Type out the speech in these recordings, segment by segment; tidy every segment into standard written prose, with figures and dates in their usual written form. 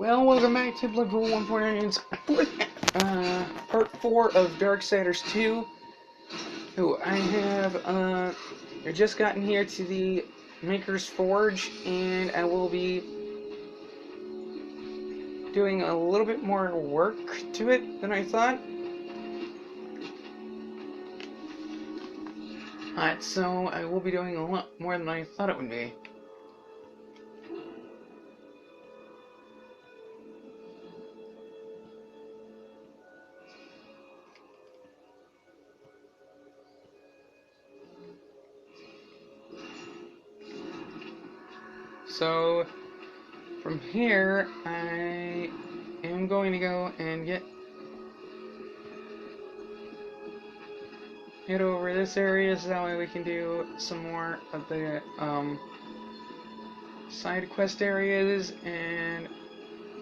Well, welcome back to Blood Bowl 149's part 4 of Darksiders 2. Who I have just gotten here to the Maker's Forge, and I will be doing a little bit more work to it than I thought. Alright, so I will be doing a lot more than I thought it would be. So, from here, I am going to go and get over this area so that way we can do some more of the side quest areas and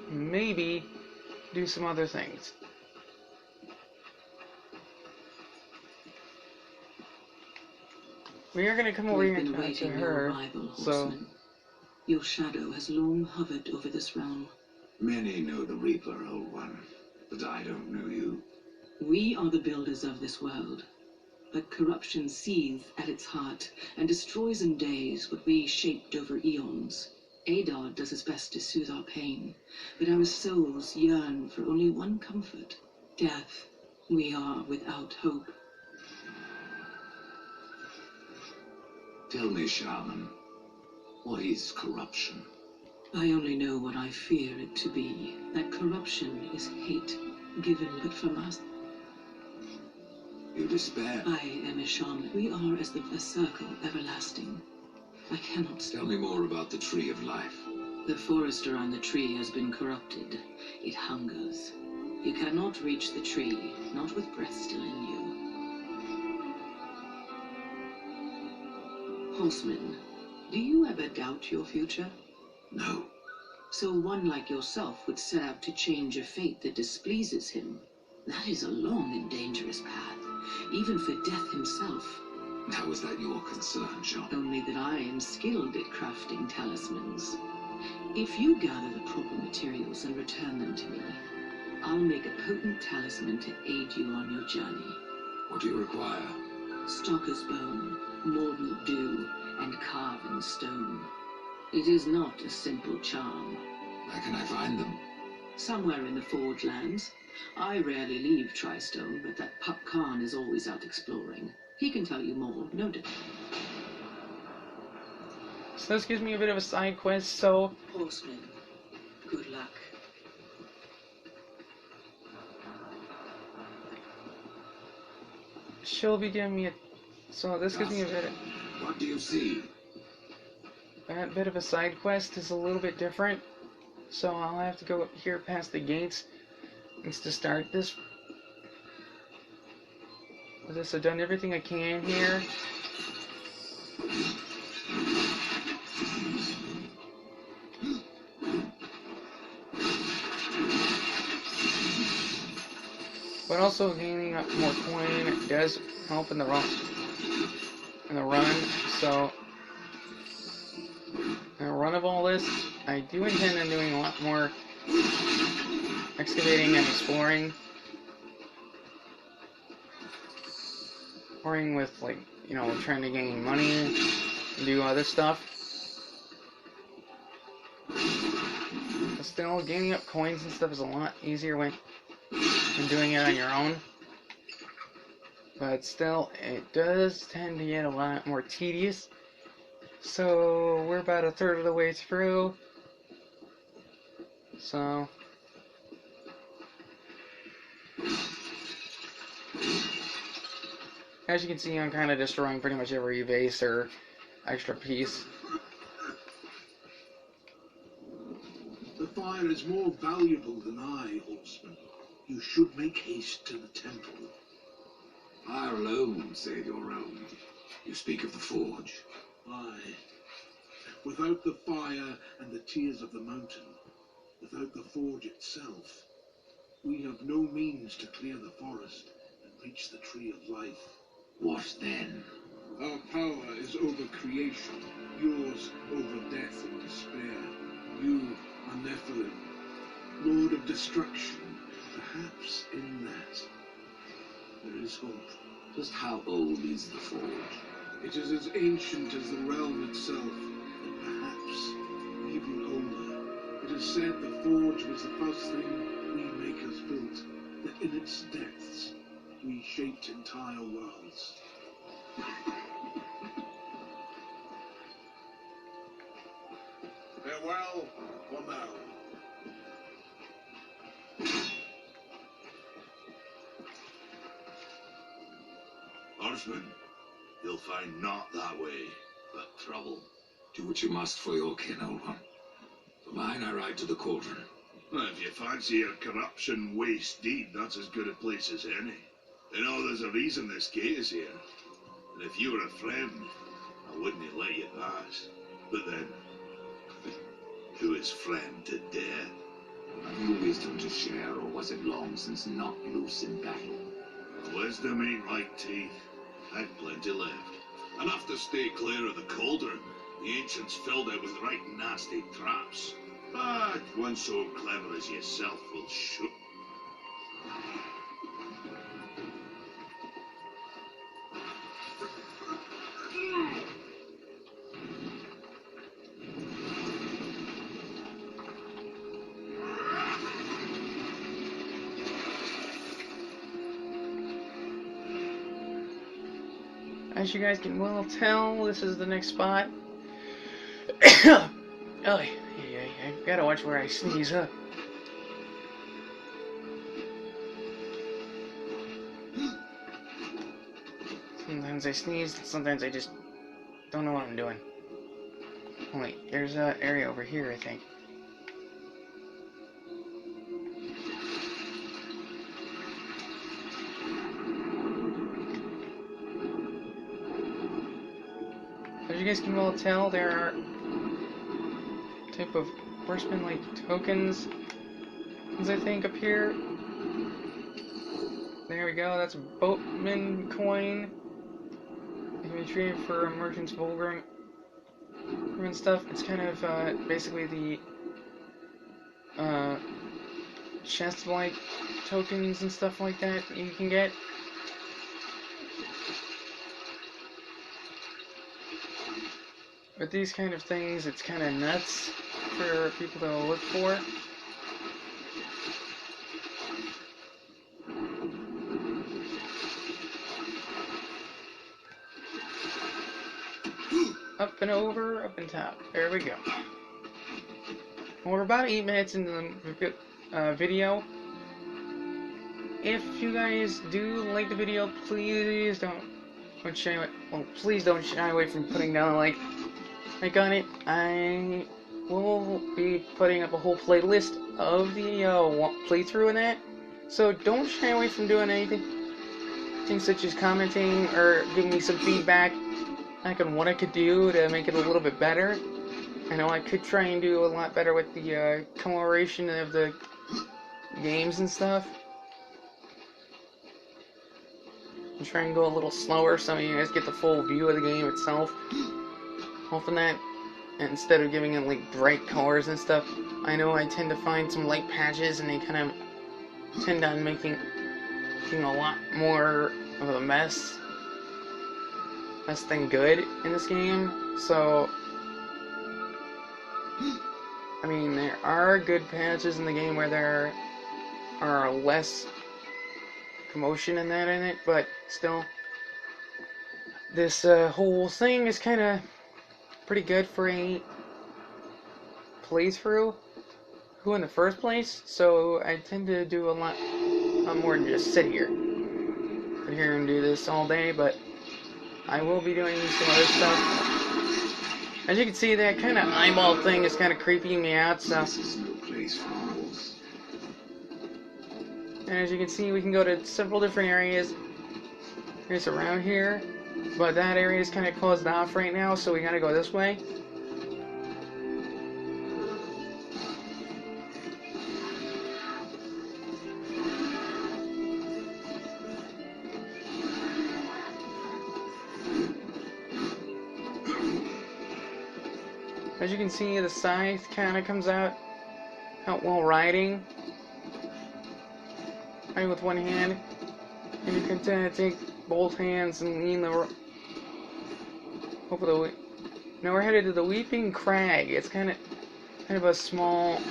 maybe do some other things. We are going to come over here to her, so... Your shadow has long hovered over this realm. Many know the Reaper, Old One, but I don't know you. We are the builders of this world, but corruption seethes at its heart and destroys in days what we shaped over eons. Adar does his best to soothe our pain, but our souls yearn for only one comfort: death. We are without hope. Tell me, Shaman, what is corruption? I only know what I fear it to be. That corruption is hate, given but from us. You despair? I am a shaman. We are as a circle everlasting. I cannot stop. Tell me more about the Tree of Life. The forest around the tree has been corrupted. It hungers. You cannot reach the tree, not with breath still in you. Horseman, do you ever doubt your future? No. So one like yourself would set out to change a fate that displeases him. That is a long and dangerous path, even for Death himself. How is that your concern, Shaman? Only that I am skilled at crafting talismans. If you gather the proper materials and return them to me, I'll make a potent talisman to aid you on your journey. What do you require? Stalker's bone, mordant dew, and carven stone. It is not a simple charm. Where can I find them? Somewhere in the Forge lands. I rarely leave Tristone, but that Pup Khan is always out exploring. He can tell you more, no doubt. So this gives me a bit of a side quest, so... Horseman, good luck. She'll be giving me a... So this gives me a bit of... What do you see? That bit of a side quest is a little bit different, so I'll have to go up here past the gates to start this. I've done everything I can here. But also gaining up more coin does help in the run. So in the run of all this, I do intend on doing a lot more excavating and exploring. Exploring with, like, you know, trying to gain money and do other stuff. But still, gaining up coins and stuff is a lot easier when doing it on your own. But still, it does tend to get a lot more tedious. So, we're about a third of the way through. So... as you can see, I'm kind of destroying pretty much every base or extra piece. The fire is more valuable than I, Horseman. You should make haste to the temple. Fire alone won't save your realm. You speak of the forge. Aye. Without the fire and the tears of the mountain, without the forge itself, we have no means to clear the forest and reach the Tree of Life. What then? Our power is over creation, yours over death and despair. You are Nephilim, destruction, perhaps in that there is hope. Just how old is the forge? It is as ancient as the realm itself, and perhaps even older. It is said the forge was the first thing we makers built, that in its depths we shaped entire worlds. Farewell for now. Horseman, you'll find naught that way but trouble. Do what you must for your kin, old one. For mine, I ride to the cauldron. Well, if you fancy your corruption waste deed, that's as good a place as any. You know, there's a reason this gate is here. And if you were a friend, I wouldn't have let you pass. But then, who is friend to dare? Have you wisdom to share, or was it long since knocked loose in battle? Wisdom ain't like teeth. I've plenty left. Enough to stay clear of the cauldron. The ancients filled it with right nasty traps. But one so clever as yourself will shoot. As you guys can well tell, this is the next spot. Oh, I gotta watch where I sneeze, huh? Sometimes I sneeze, sometimes I just don't know what I'm doing. Oh, wait, there's an area over here, I think. As you guys can well tell, there are type of horseman-like tokens, I think, up here. There we go, that's a boatman coin. You can retrieve for a merchant's fulgrim and stuff. It's kind of basically the chest-like tokens and stuff like that you can get. With these kind of things, it's kind of nuts for people to look for. Up and over, up and top. There we go. Well, we're about 8 minutes into the video. If you guys do like the video, please don't shy away. Well, please don't shy away from putting down a like on it. I will be putting up a whole playlist of the playthrough in that. So don't shy away from doing anything. Things such as commenting or giving me some feedback like on what I could do to make it a little bit better. I know I could try and do a lot better with the coloration of the games and stuff. And try and go a little slower so you guys get the full view of the game itself. Hoping that instead of giving it like bright colors and stuff, I know I tend to find some light patches and they kind of tend on making a lot more of a mess than good in this game. So I mean, there are good patches in the game where there are less commotion and that in it, but still, this whole thing is kind of pretty good for a playthrough in the first place, so I tend to do a lot more than just sit here and do this all day, but I will be doing some other stuff. As you can see, that kind of eyeball thing is kind of creeping me out, so. This is no place for owls. And as you can see, we can go to several different areas. Here's around here, but that area is kind of closed off right now, so we gotta go this way. As you can see, the scythe kind of comes out while riding. fight with one hand, and you can take both hands and lean the over the. Now we're headed to the Weeping Crag. It's kind of a small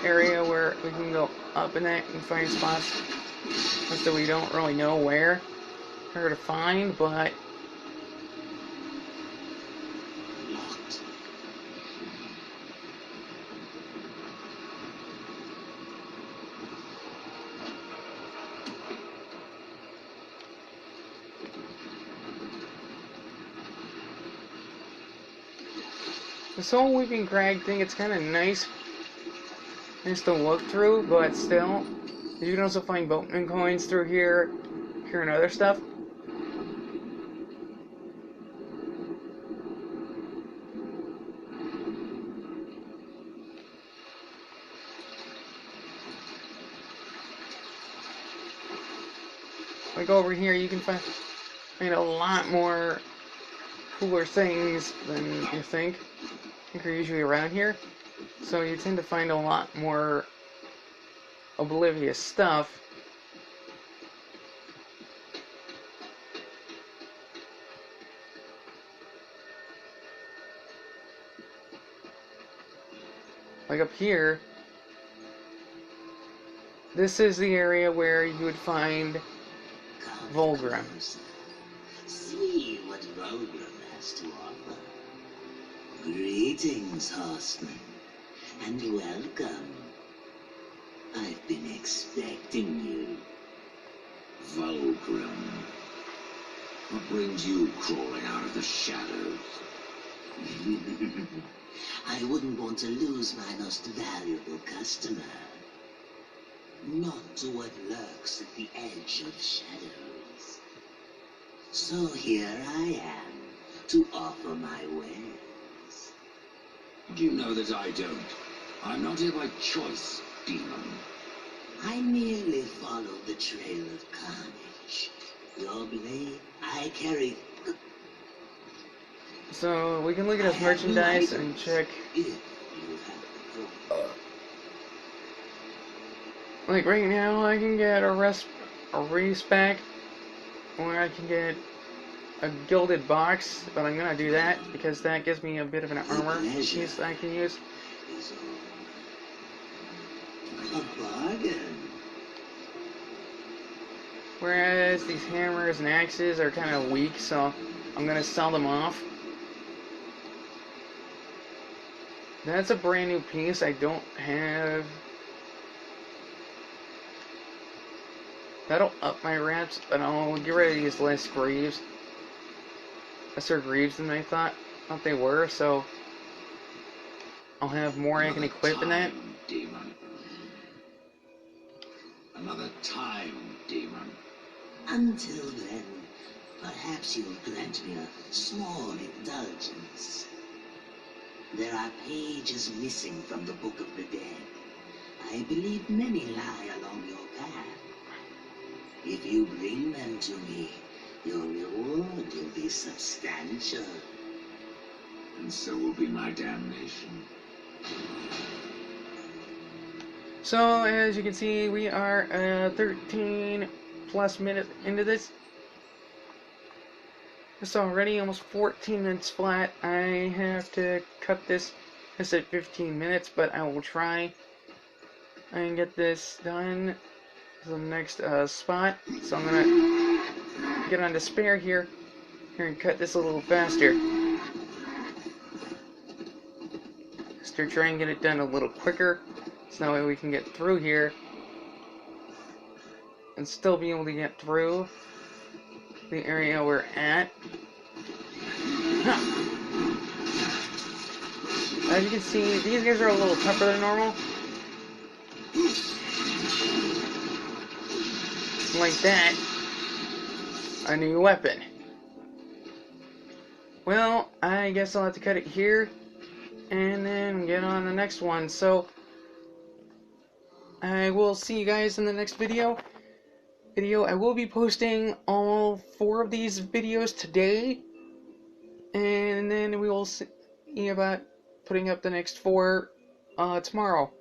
area where we can go up in that and find spots that we don't really know where to find, but Locked. this whole Weeping Crag thing, it's kind of nice to look through, but still, you can also find boatman coins through here and other stuff. Like over here, you can find a lot more cooler things than you think. I think are usually around here. So you tend to find a lot more oblivious stuff. Like up here, this is the area where you would find Volgrim. See what Volgrim has to offer. Greetings, horseman, and welcome. I've been expecting you. Volgrim. What brings you crawling out of the shadows? I wouldn't want to lose my most valuable customer. Not to what lurks at the edge of shadows. So here I am to offer my wares. You know that I don't. I'm not here by choice, demon. I merely follow the trail of carnage. Your blade, I carry. So we can look at his merchandise and check. If you have Like right now, I can get a race back, or I can get a gilded box, but I'm gonna do that because that gives me a bit of an armor piece I can use. a bargain. Whereas these hammers and axes are kind of weak, so I'm gonna sell them off. That's a brand new piece I don't have. That'll up my reps, but I'll get rid of these lesser greaves than I thought they were, so I'll have more I can equip in that. Demon. Another time, demon. Until then, perhaps you'll grant me a small indulgence. There are pages missing from the Book of the Dead. I believe many lie along your path. If you bring them to me, your reward will be substantial. And so will be my damnation. So, as you can see, we are 13 plus minutes into this. It's already almost 14 minutes flat. I have to cut this. I said 15 minutes, but I will try and get this done to the next spot. So I'm gonna get on despair here and cut this a little faster. Just to try and get it done a little quicker, so that way we can get through here and still be able to get through the area we're at. As you can see, these guys are a little tougher than normal. Like that. A new weapon. Well, I guess I'll have to cut it here and then get on the next one. So I will see you guys in the next video. I will be posting all 4 of these videos today, and then we will see about putting up the next 4 tomorrow.